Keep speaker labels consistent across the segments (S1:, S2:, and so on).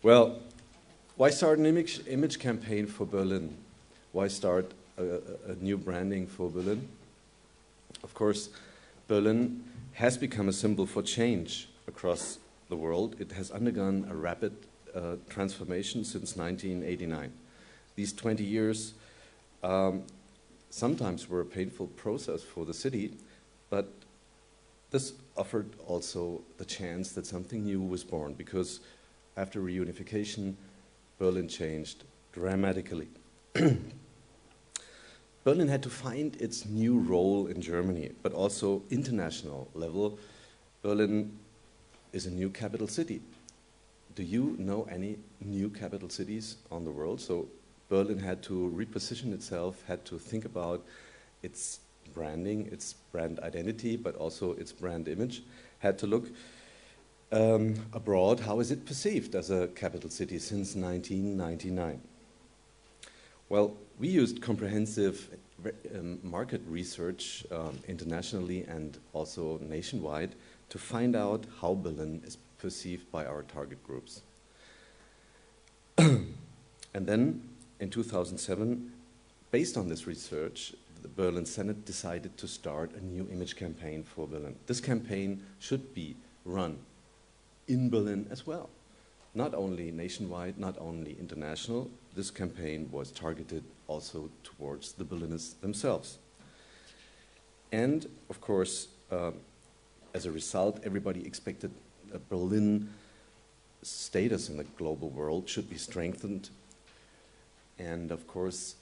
S1: Well, why start an image campaign for Berlin? Why start a new branding for Berlin? Of course, Berlin has become a symbol for change across the world. It has undergone a rapid transformation since 1989. These 20 years sometimes were a painful process for the city, but this offered also the chance that something new was born, because after reunification, Berlin changed dramatically. Berlin had to find its new role in Germany, but also international level. Berlin is a new capital city. Do you know any new capital cities on the world? So Berlin had to reposition itself, had to think about its branding, its brand identity, but also its brand image, had to look abroad. How is it perceived as a capital city since 1999? Well, we used comprehensive market research internationally and also nationwide to find out how Berlin is perceived by our target groups. And then in 2007, based on this research, the Berlin Senate decided to start a new image campaign for Berlin. This campaign should be run in Berlin as well. Not only nationwide, not only international. This campaign was targeted also towards the Berliners themselves. And of course, as a result, everybody expected Berlin status in the global world should be strengthened. And of course,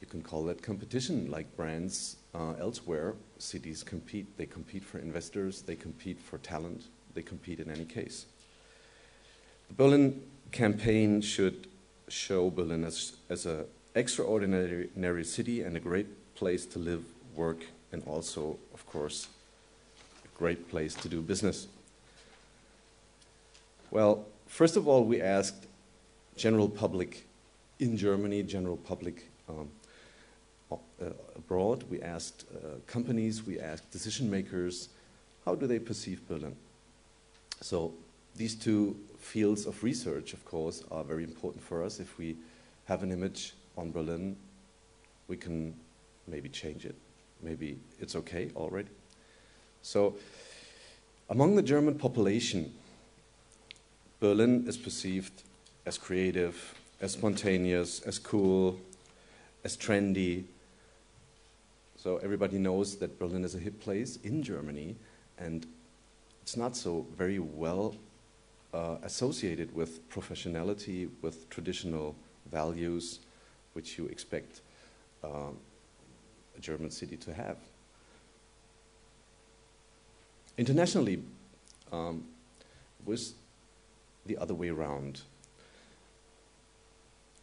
S1: you can call that competition, like brands elsewhere. Cities compete. They compete for investors. They compete for talent. They compete in any case. The Berlin campaign should show Berlin as an extraordinary city and a great place to live, work, and also, of course, a great place to do business. Well, first of all, we asked general public in Germany, general public abroad. We asked companies, we asked decision makers, how do they perceive Berlin? So these two fields of research, of course, are very important for us. If we have an image on Berlin, we can maybe change it. Maybe it's okay already. So among the German population, Berlin is perceived as creative, as spontaneous, as cool, as trendy. So everybody knows that Berlin is a hip place in Germany, and it's not so very well associated with professionality, with traditional values, which you expect a German city to have. Internationally, was the other way around.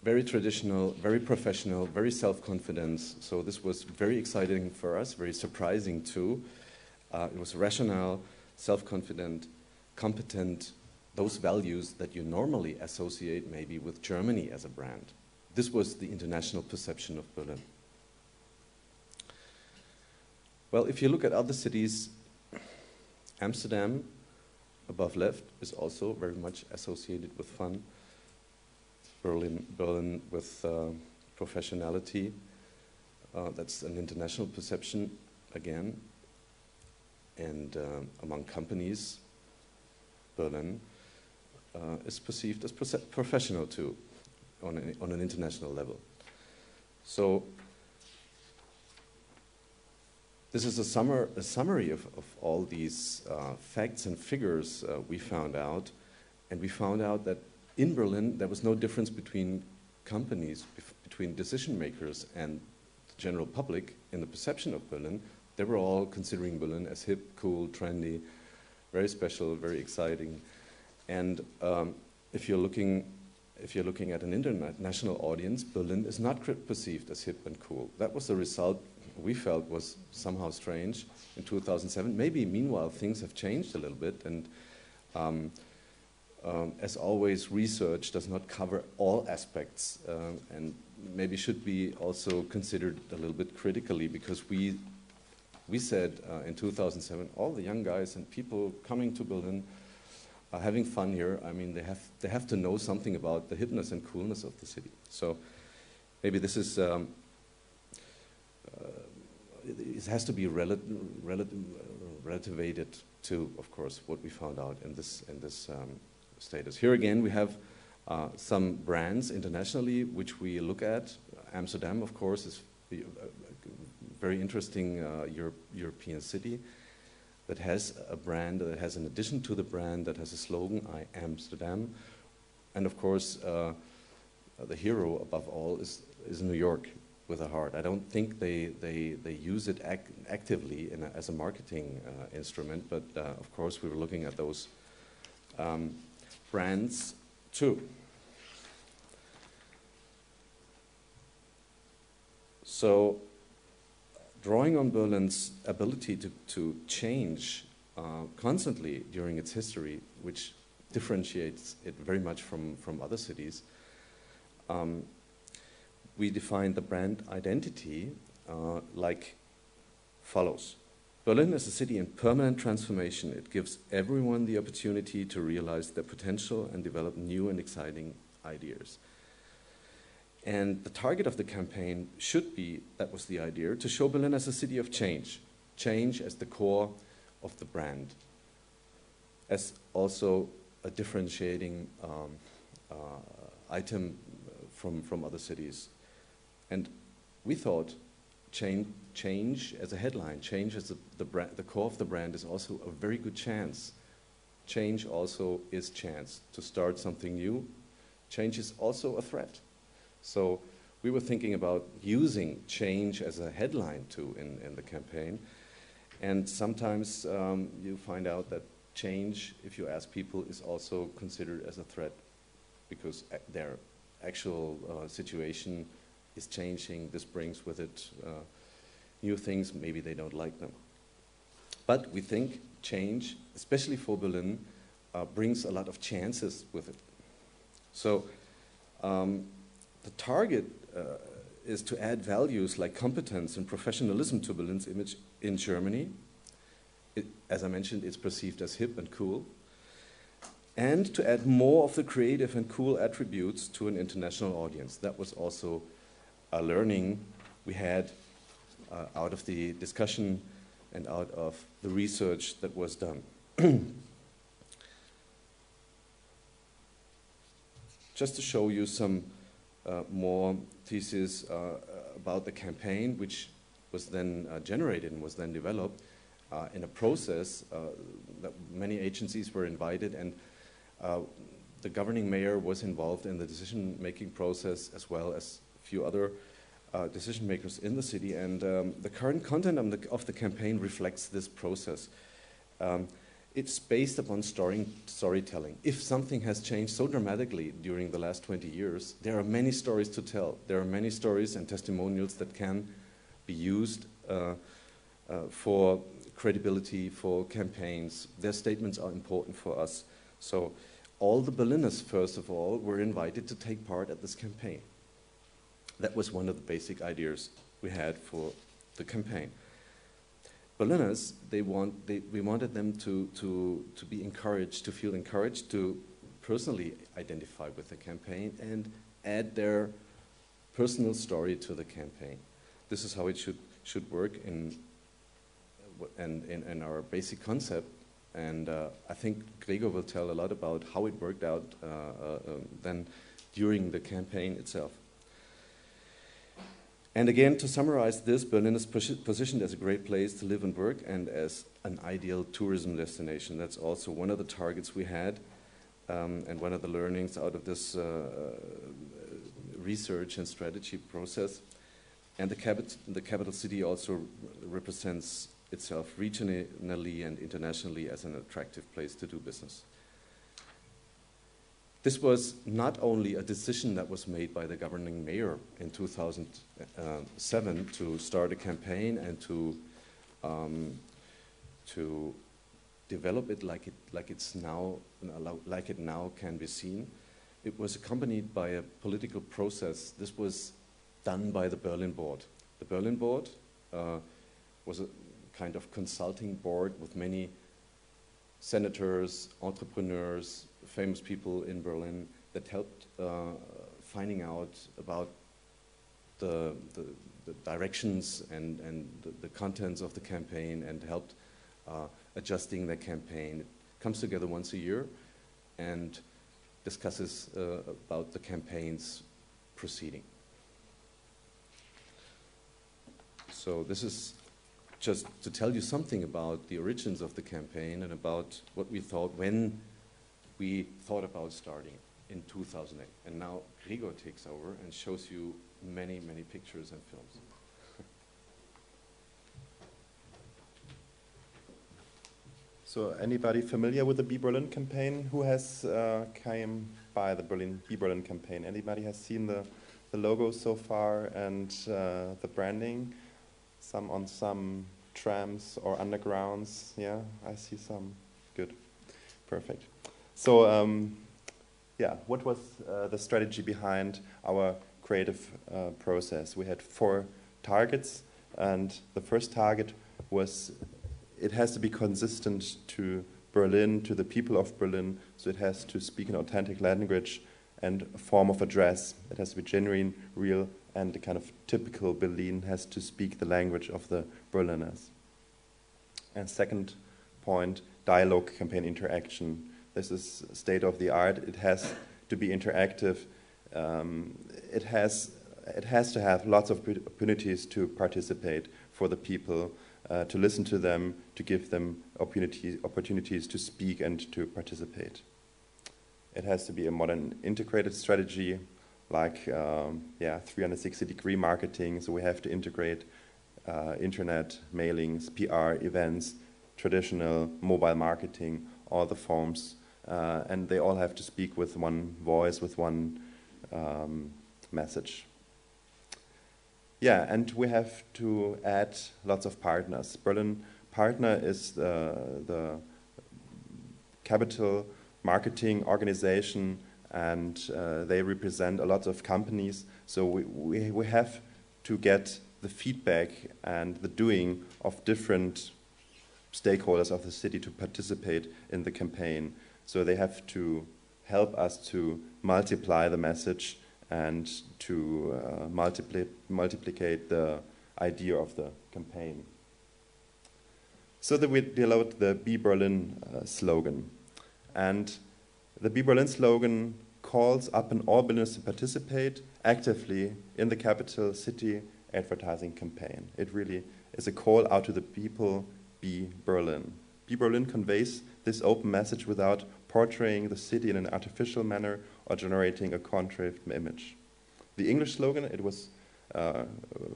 S1: Very traditional, very professional, very self-confident. So this was very exciting for us, very surprising too. It was rational, self-confident, competent, those values that you normally associate maybe with Germany as a brand. This was the international perception of Berlin. Well, if you look at other cities, Amsterdam, above left, is also very much associated with fun. Berlin with professionality. That's an international perception again. And among companies, Berlin is perceived as professional too, on an international level. So this is a summary of all these facts and figures we found out. And we found out that in Berlin, there was no difference between companies, between decision makers and the general public in the perception of Berlin. They were all considering Berlin as hip, cool, trendy, very special, very exciting. And if you're looking at an international audience, Berlin is not perceived as hip and cool. That was the result we felt was somehow strange in 2007. Maybe meanwhile things have changed a little bit, and as always, research does not cover all aspects, and maybe should be also considered a little bit critically, because we said in 2007, all the young guys and people coming to Berlin are having fun here, I mean, they have to know something about the hipness and coolness of the city. So maybe this is, it has to be relativated to, of course, what we found out in this status. Here again, we have some brands internationally which we look at. Amsterdam, of course, is a very interesting European city that has a brand, that has an addition to the brand, that has a slogan, I Amsterdam. And of course, the hero above all is New York with a heart. I don't think they use it actively as a marketing instrument, but of course we were looking at those brands too. So, drawing on Berlin's ability to change constantly during its history, which differentiates it very much from other cities, we defined the brand identity like follows. Berlin is a city in permanent transformation. It gives everyone the opportunity to realize their potential and develop new and exciting ideas. And the target of the campaign should be, that was the idea, to show Berlin as a city of change. Change as the core of the brand, as also a differentiating item from other cities. And we thought change as a headline, change as the core of the brand is also a very good chance. Change also is chance to start something new. Change is also a threat. So we were thinking about using change as a headline too in the campaign. And sometimes you find out that change, if you ask people, is also considered as a threat because their actual situation is changing. This brings with it new things. Maybe they don't like them. But we think change, especially for Berlin, brings a lot of chances with it. So the target is to add values like competence and professionalism to Berlin's image in Germany. As I mentioned, it's perceived as hip and cool. And to add more of the creative and cool attributes to an international audience. That was also a learning we had out of the discussion and out of the research that was done. Just to show you some more theses about the campaign, which was then generated and was then developed in a process that many agencies were invited, and the governing mayor was involved in the decision-making process as well as a few other decision makers in the city. And the current content of the campaign reflects this process. It's based upon storytelling. If something has changed so dramatically during the last 20 years, there are many stories to tell. There are many stories and testimonials that can be used for credibility, for campaigns. Their statements are important for us. So all the Berliners, first of all, were invited to take part at this campaign. That was one of the basic ideas we had for the campaign. Berliners, we wanted them to be encouraged, to feel encouraged to personally identify with the campaign and add their personal story to the campaign. This is how it should work in our basic concept. And I think Gregor will tell a lot about how it worked out then during the campaign itself. And again, to summarize this, Berlin is positioned as a great place to live and work and as an ideal tourism destination. That's also one of the targets we had and one of the learnings out of this research and strategy process. And the capital city also represents itself regionally and internationally as an attractive place to do business. This was not only a decision that was made by the governing mayor in 2007 to start a campaign and to develop it like it now can be seen. It was accompanied by a political process. This was done by the Berlin board. The Berlin board was a kind of consulting board with many senators, entrepreneurs, famous people in Berlin that helped finding out about the directions and the contents of the campaign, and helped adjusting the campaign. It comes together once a year and discusses about the campaign's proceeding. So this is just to tell you something about the origins of the campaign and about what we thought when we thought about starting in 2008. And now Gregor takes over and shows you many, many pictures and films.
S2: So anybody familiar with the Be Berlin campaign? Who has came by the Be Berlin campaign? Anybody has seen the logo so far and the branding? Some on some trams or undergrounds? Yeah, I see some. Good, perfect. So yeah, what was the strategy behind our creative process? We had 4 targets, and the first target was it has to be consistent to Berlin, to the people of Berlin, so it has to speak an authentic language and a form of address. It has to be genuine, real, and the kind of typical Berlin has to speak the language of the Berliners. And second point, dialogue, campaign interaction. This is state of the art. It has to be interactive. It has to have lots of opportunities to participate for the people, to listen to them, to give them opportunities to speak and to participate. It has to be a modern integrated strategy, like 360-degree marketing. So we have to integrate internet, mailings, PR, events, traditional mobile marketing, all the forms, and they all have to speak with one voice, with one message. Yeah, and we have to add lots of partners. Berlin Partner is the capital marketing organization, and they represent a lot of companies. So we have to get the feedback and the doing of different stakeholders of the city to participate in the campaign. So they have to help us to multiply the message and to multiplicate the idea of the campaign. So that we developed the Be Berlin slogan. And the Be Berlin slogan calls upon all Berliners to participate actively in the capital city advertising campaign. It really is a call out to the people, Be Berlin. Be Berlin conveys this open message without portraying the city in an artificial manner or generating a contrary image. The English slogan, it was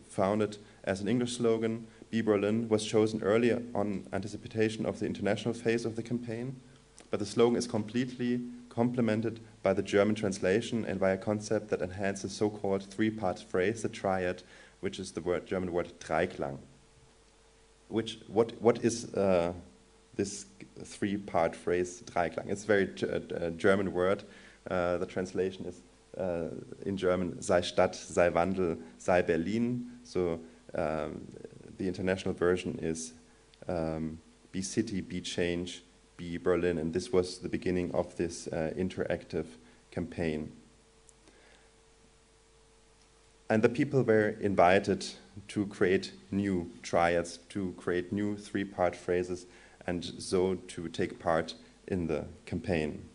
S2: founded as an English slogan. Be Berlin was chosen earlier on anticipation of the international phase of the campaign, but the slogan is completely complemented by the German translation and by a concept that enhances the so-called 3-part phrase, the triad, which is the German word Dreiklang. What is this 3-part phrase, Dreiklang? It's a very German word. The translation is in German, sei Stadt, sei Wandel, sei Berlin. So the international version is be city, be change, be Berlin. And this was the beginning of this interactive campaign. And the people were invited to create new triads, to create new 3-part phrases, and so to take part in the campaign.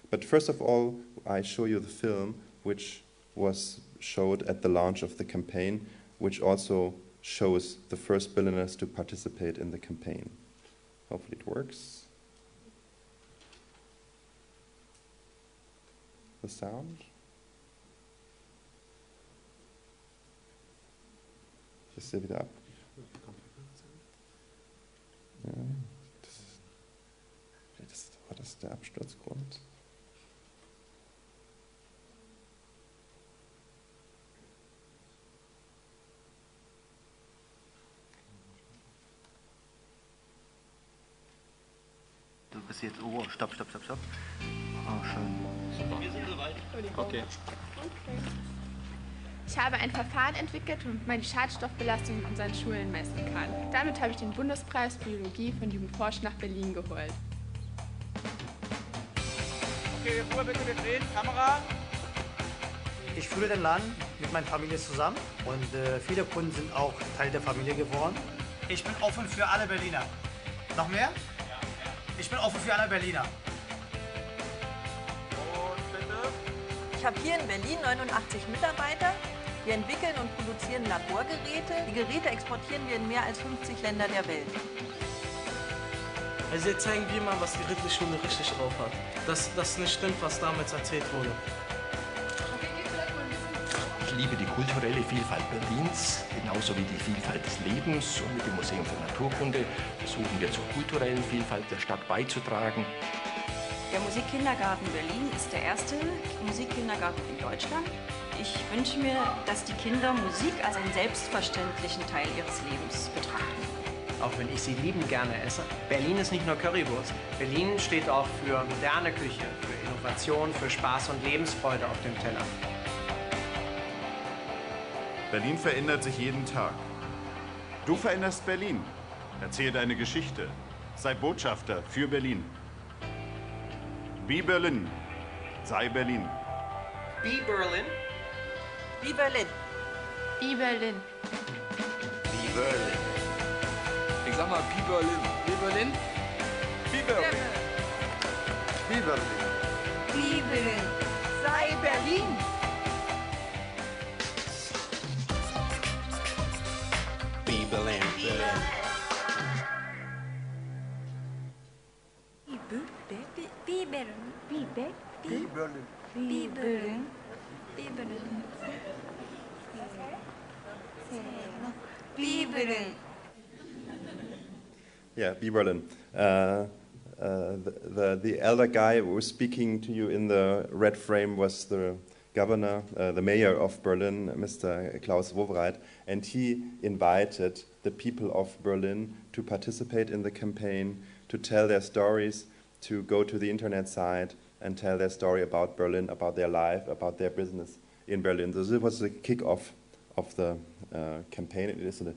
S2: But first of all, I show you the film which was showed at the launch of the campaign, which also shows the first Berliners to participate in the campaign. Hopefully it works. The sound. Ist er wieder ab? Ja, war das der Absturzgrund?
S3: Du bist jetzt, oh, stopp. Oh, schön. Super. Wir sind soweit. Okay.
S4: Ich habe ein Verfahren entwickelt, womit man die Schadstoffbelastung in unseren Schulen messen kann. Damit habe ich den Bundespreis Biologie von Jugendforsch nach Berlin geholt.
S5: Okay, Ruhe bitte, wir drehen. Kamera.
S6: Ich führe den Laden mit meiner Familie zusammen und viele Kunden sind auch Teil der Familie geworden. Ich bin offen für alle Berliner. Noch mehr? Ja. Ich bin offen für alle Berliner.
S5: Und bitte.
S7: Ich habe hier in Berlin 89 Mitarbeiter. Wir entwickeln und produzieren Laborgeräte. Die Geräte exportieren wir in mehr als 50 Länder der Welt.
S8: Also jetzt zeigen wir mal, was die Ritterschule richtig drauf hat. Dass das nicht stimmt, was damals erzählt wurde.
S9: Ich liebe die kulturelle Vielfalt Berlins, genauso wie die Vielfalt des Lebens. Und mit dem Museum für Naturkunde versuchen wir zur kulturellen Vielfalt der Stadt beizutragen.
S10: Der Musikkindergarten Berlin ist der erste Musikkindergarten in Deutschland. Ich wünsche mir, dass die Kinder Musik als einen selbstverständlichen Teil ihres Lebens betrachten.
S6: Auch wenn ich sie liebend gerne esse. Berlin ist nicht nur Currywurst. Berlin steht auch für moderne Küche, für Innovation, für Spaß und Lebensfreude auf dem Teller.
S11: Berlin verändert sich jeden Tag. Du veränderst Berlin. Erzähl deine Geschichte. Sei Botschafter für Berlin. Be Berlin. Sei Berlin.
S6: Be Berlin.
S7: Wie Berlin.
S4: Wie Berlin.
S9: Be Berlin.
S5: Ich sag mal, Be Berlin. Be Berlin.
S11: Be Berlin.
S5: Be Berlin.
S7: Wie Berlin. Sei Berlin.
S9: Be Berlin.
S10: Be Berlin. Be Berlin. Be Berlin.
S2: Yeah, Be Berlin. The elder guy who was speaking to you in the red frame was the governor, the mayor of Berlin, Mr. Klaus Wowereit, and he invited the people of Berlin to participate in the campaign, to tell their stories, to go to the internet site and tell their story about Berlin, about their life, about their business in Berlin. So this was the kick-off of the campaign. It is a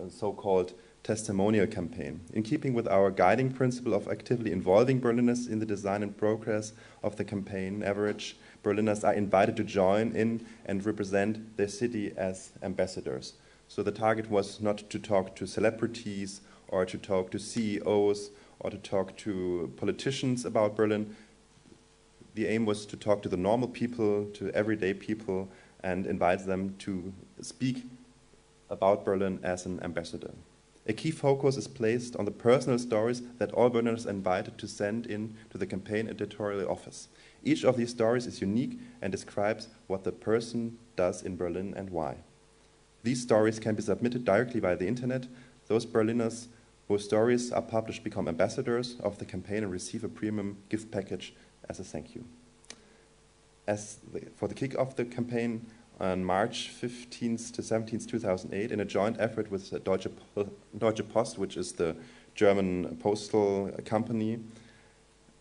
S2: so-called testimonial campaign. In keeping with our guiding principle of actively involving Berliners in the design and progress of the campaign, average Berliners are invited to join in and represent their city as ambassadors. So the target was not to talk to celebrities or to talk to CEOs or to talk to politicians about Berlin. The aim was to talk to the normal people, to everyday people, and invite them to speak about Berlin as an ambassador. A key focus is placed on the personal stories that all Berliners are invited to send in to the campaign editorial office. Each of these stories is unique and describes what the person does in Berlin and why. These stories can be submitted directly via the internet. Those Berliners whose stories are published become ambassadors of the campaign and receive a premium gift package as a thank you. For the kick-off of the campaign, on March 15th to 17th, 2008, in a joint effort with Deutsche Post, which is the German postal company,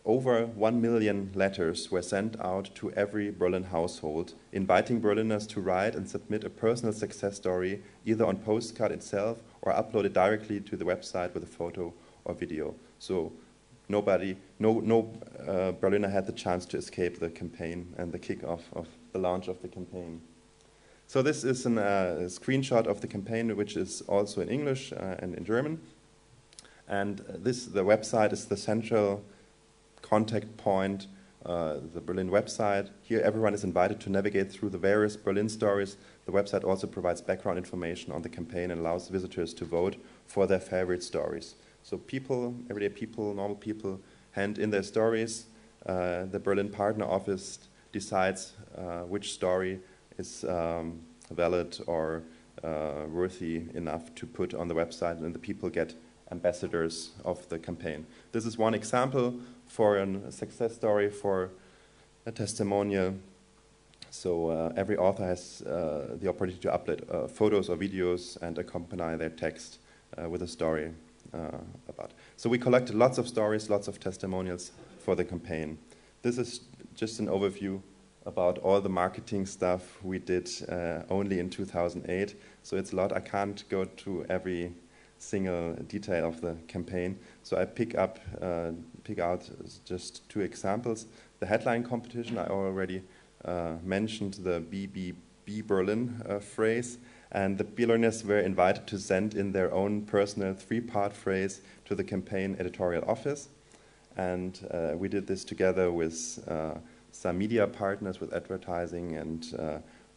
S2: over 1 million letters were sent out to every Berlin household, inviting Berliners to write and submit a personal success story, either on postcard itself or uploaded directly to the website with a photo or video. So no Berliner had the chance to escape the campaign and the kickoff of the launch of the campaign. So this is a screenshot of the campaign, which is also in English and in German. And the website is the central contact point, the Berlin website. Here everyone is invited to navigate through the various Berlin stories. The website also provides background information on the campaign and allows visitors to vote for their favorite stories. So people, everyday people, normal people, hand in their stories. The Berlin Partner Office decides which story is valid or worthy enough to put on the website, and the people get ambassadors of the campaign. This is one example for a success story, for a testimonial. So every author has the opportunity to upload photos or videos and accompany their text with a story about. So we collected lots of stories, lots of testimonials for the campaign. This is just an overview about all the marketing stuff we did only in 2008. So it's a lot. I can't go to every single detail of the campaign. So I pick out just 2 examples. The headline competition, I already mentioned the BBB Berlin phrase, and the Berliners were invited to send in their own personal 3-part phrase to the campaign editorial office. And we did this together with some media partners, with advertising and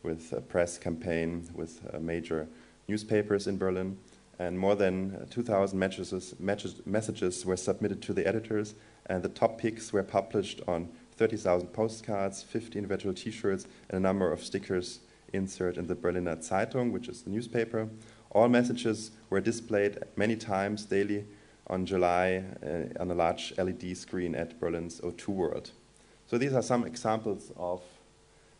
S2: with a press campaign with major newspapers in Berlin. And more than 2,000 messages were submitted to the editors, and the top picks were published on 30,000 postcards, 50 individual T-shirts, and a number of stickers insert in the Berliner Zeitung, which is the newspaper. All messages were displayed many times daily on July on a large LED screen at Berlin's O2 World. So these are some examples of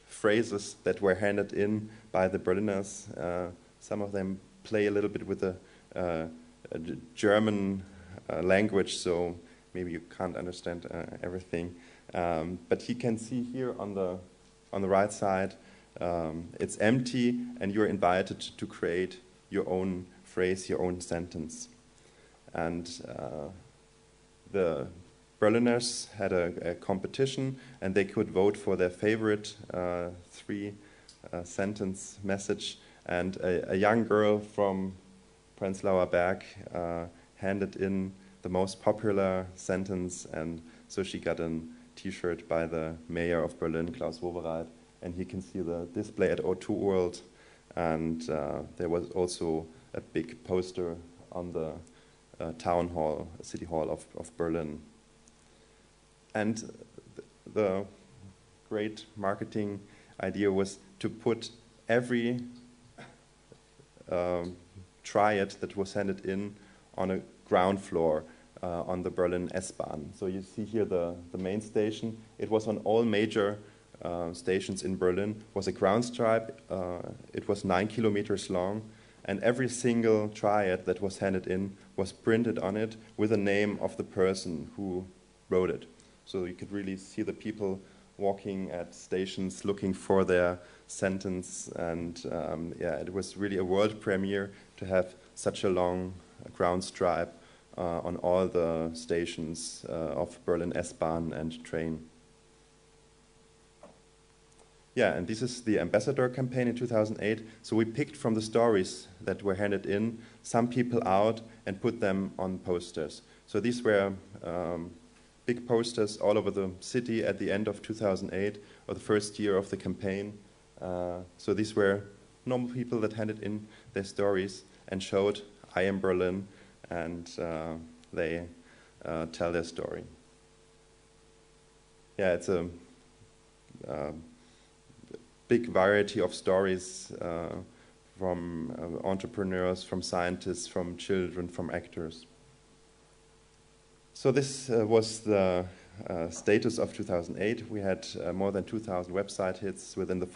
S2: phrases that were handed in by the Berliners. Some of them play a little bit with the German language, so maybe you can't understand everything. But you can see here on the right side, it's empty, and you're invited to create your own phrase, your own sentence. And the Berliners had a competition, and they could vote for their favorite 3-sentence message. And a young girl from Prenzlauer Berg handed in the most popular sentence, and so she got a T-shirt by the mayor of Berlin, Klaus Wowereit, and you can see the display at O2 World, and there was also a big poster on the town hall, city hall of Berlin. And the great marketing idea was to put every triad that was handed in on a ground floor on the Berlin S-Bahn. So you see here the main station. It was on all major stations in Berlin. It was a ground stripe. It was 9 kilometers long, and every single triad that was handed in was printed on it with the name of the person who wrote it. So you could really see the people walking at stations looking for their sentence, and yeah, it was really a world premiere to have such a long ground stripe on all the stations of Berlin S-Bahn and train. Yeah, and this is the ambassador campaign in 2008. So we picked from the stories that were handed in some people out and put them on posters. So these were big posters all over the city at the end of 2008, or the first year of the campaign. So these were normal people that handed in their stories and showed, I am Berlin, and they tell their story. Yeah, it's a big variety of stories from entrepreneurs, from scientists, from children, from actors. So this was the status of 2008. We had more than 2,000 website hits within the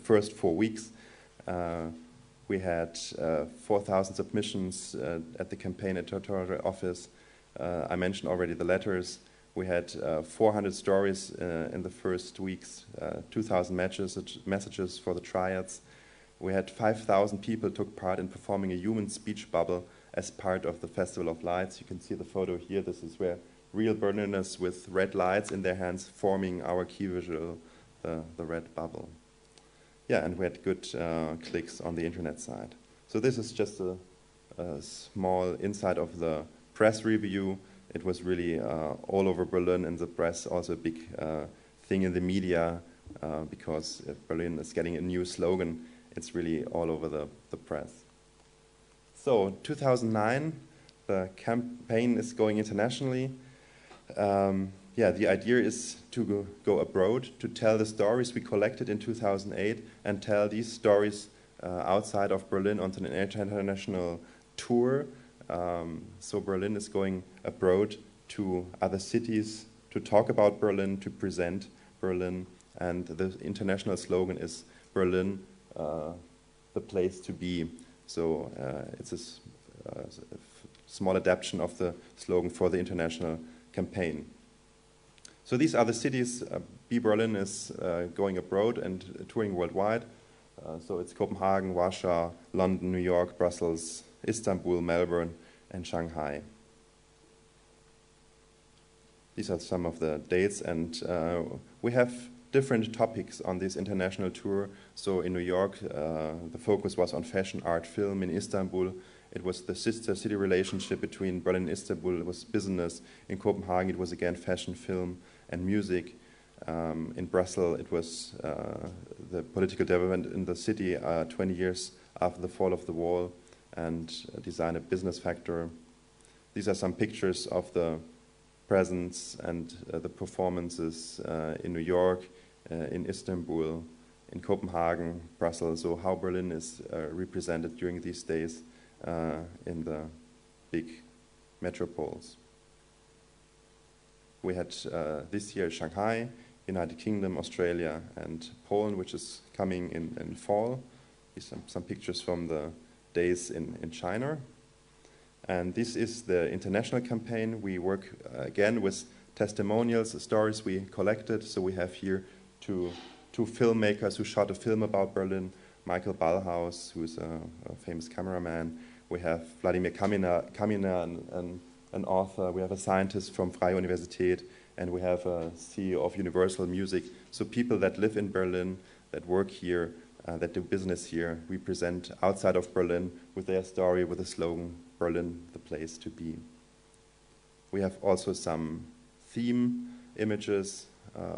S2: first 4 weeks. We had 4,000 submissions at the campaign editorial office. I mentioned already the letters. We had 400 stories in the first weeks, 2,000 messages for the triads. We had 5,000 people took part in performing a human speech bubble as part of the Festival of Lights. You can see the photo here. This is where real Berliners with red lights in their hands forming our key visual, the red bubble. Yeah, and we had good clicks on the internet side. So this is just a small insight of the press review. It was really all over Berlin in the press, also a big thing in the media, because if Berlin is getting a new slogan, it's really all over the press. So 2009, the campaign is going internationally. Yeah, the idea is to go abroad, to tell the stories we collected in 2008 and tell these stories outside of Berlin on an international tour. So Berlin is going abroad to other cities to talk about Berlin, to present Berlin, and the international slogan is Berlin, the place to be. So it's a small adaptation of the slogan for the international campaign. So these are the cities. Be Berlin is going abroad and touring worldwide. So it's Copenhagen, Warsaw, London, New York, Brussels, Istanbul, Melbourne, and Shanghai. These are some of the dates, and we have different topics on this international tour. So in New York, the focus was on fashion, art, film. In Istanbul, it was the sister city relationship between Berlin and Istanbul. It was business. In Copenhagen, it was again fashion, film, and music. In Brussels, it was the political development in the city 20 years after the fall of the wall, and design a business factor. These are some pictures of the presence and the performances in New York, in Istanbul, in Copenhagen, Brussels, so how Berlin is represented during these days in the big metropoles. We had this year Shanghai, United Kingdom, Australia, and Poland, which is coming in fall. These are some pictures from the days in China. And this is the international campaign. We work again with testimonials, stories we collected. So we have here two filmmakers who shot a film about Berlin. Michael Ballhaus, who's a famous cameraman. We have Vladimir Kamina, an author. We have a scientist from Freie Universität, and we have a CEO of Universal Music. So people that live in Berlin, that work here, that do business here, we present outside of Berlin with their story, with the slogan, Berlin, the place to be. We have also some theme images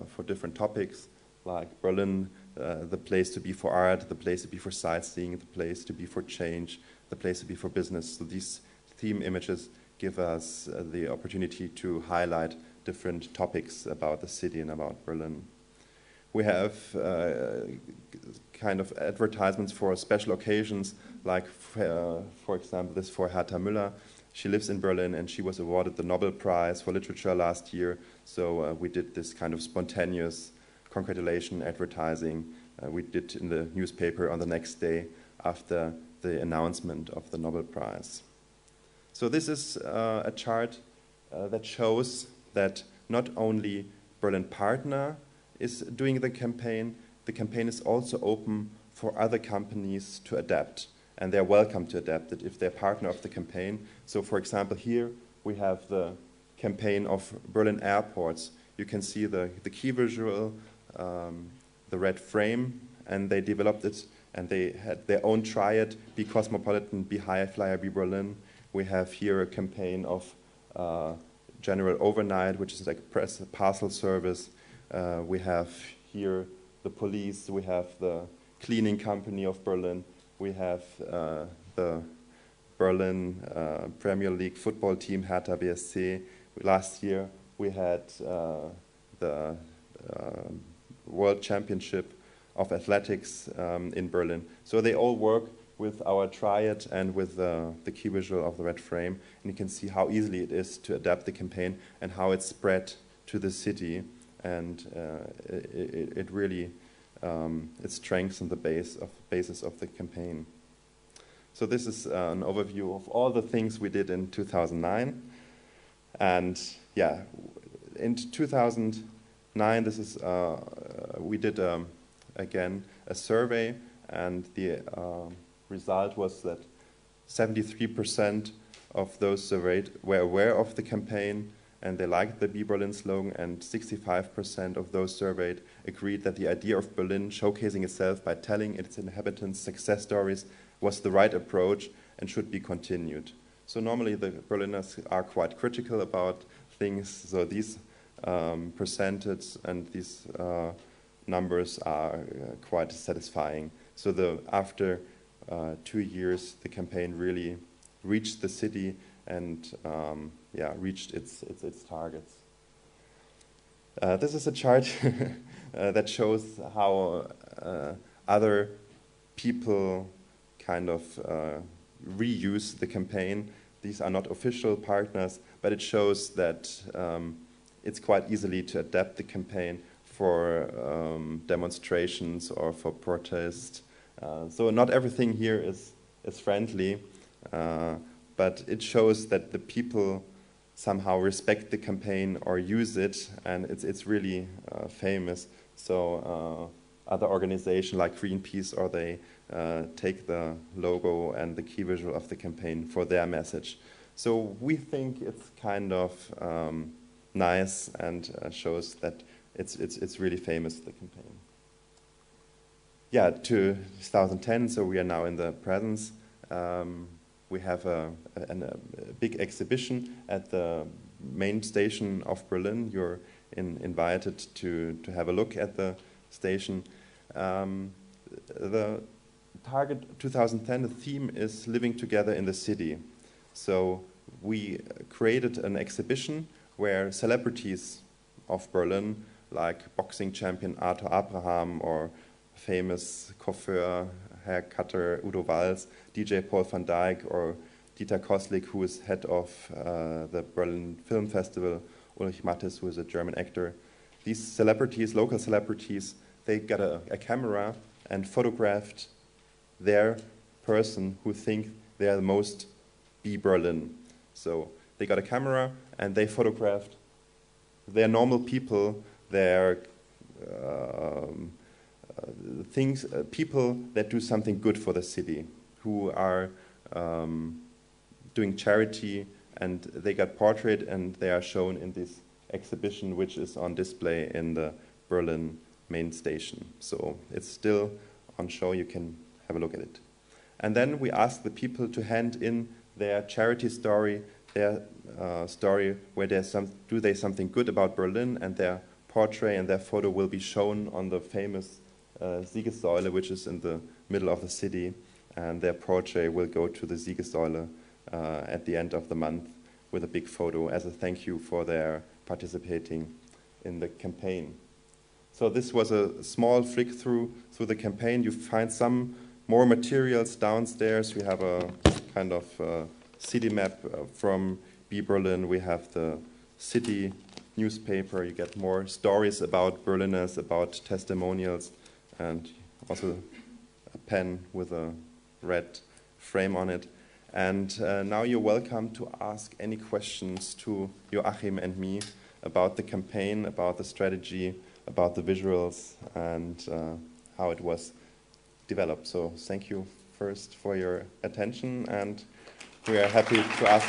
S2: for different topics, like Berlin, the place to be for art, the place to be for sightseeing, the place to be for change, the place to be for business. So these theme images give us the opportunity to highlight different topics about the city and about Berlin. We have kind of advertisements for special occasions, like, for example, this for Hertha Müller. She lives in Berlin, and she was awarded the Nobel Prize for Literature last year. So we did this kind of spontaneous congratulation advertising. We did in the newspaper on the next day after the announcement of the Nobel Prize. So this is a chart that shows that not only Berlin Partner is doing the campaign is also open for other companies to adapt, and they're welcome to adapt it if they're partner of the campaign. So for example, here we have the campaign of Berlin airports. You can see the key visual, the red frame, and they developed it, and they had their own Try It, Be Cosmopolitan, Be High Flyer, Be Berlin. We have here a campaign of General Overnight, which is like a parcel service. We have here the police, we have the cleaning company of Berlin, we have the Berlin Premier League football team, Hertha BSC. Last year we had the World Championship of Athletics in Berlin. So they all work with our Try It and with the key visual of the red frame. And you can see how easily it is to adapt the campaign and how it's spread to the city. And it really it strengthens the basis of the campaign. So this is an overview of all the things we did in 2009. And yeah, in 2009, this is we did again a survey, and the result was that 73% of those surveyed were aware of the campaign and they liked the Be Berlin slogan, and 65% of those surveyed agreed that the idea of Berlin showcasing itself by telling its inhabitants success stories was the right approach and should be continued. So normally the Berliners are quite critical about things, so these percentages and these numbers are quite satisfying. So after 2 years, the campaign really reached the city and reached its targets. This is a chart that shows how other people kind of reuse the campaign. These are not official partners, but it shows that it's quite easily to adapt the campaign for demonstrations or for protests. So not everything here is friendly, but it shows that the people somehow respect the campaign or use it, and it's really famous. So other organization like Greenpeace, or they take the logo and the key visual of the campaign for their message. So we think it's kind of nice and shows that it's really famous, the campaign. Yeah, to 2010, so we are now in the present. We have a big exhibition at the main station of Berlin. You're invited to have a look at the station. The target 2010, the theme is living together in the city. So we created an exhibition where celebrities of Berlin, like boxing champion Arthur Abraham or famous coiffeur, haircutter Udo Walz, DJ Paul van Dyk, or Dieter Koslik, who is head of the Berlin Film Festival, Ulrich Mattes, who is a German actor. These celebrities, local celebrities, they got a camera and photographed their person who think they are the most be Berlin. So they got a camera and they photographed their normal people, their people that do something good for the city, who are doing charity, and they got portrait and they are shown in this exhibition, which is on display in the Berlin main station. So it's still on show, you can have a look at it. And then we asked the people to hand in their charity story, their story where do they something good about Berlin, and their portrait and their photo will be shown on the famous Siegessäule, which is in the middle of the city, and their portrait will go to the Siegessäule at the end of the month with a big photo as a thank you for their participating in the campaign. So this was a small flick through the campaign. You find some more materials downstairs. We have a kind of city map from Be Berlin. We have the city newspaper. You get more stories about Berliners, about testimonials, and also a pen with a red frame on it. And now you're welcome to ask any questions to Joachim and me about the campaign, about the strategy, about the visuals, and how it was developed. So thank you first for your attention, and we are happy to ask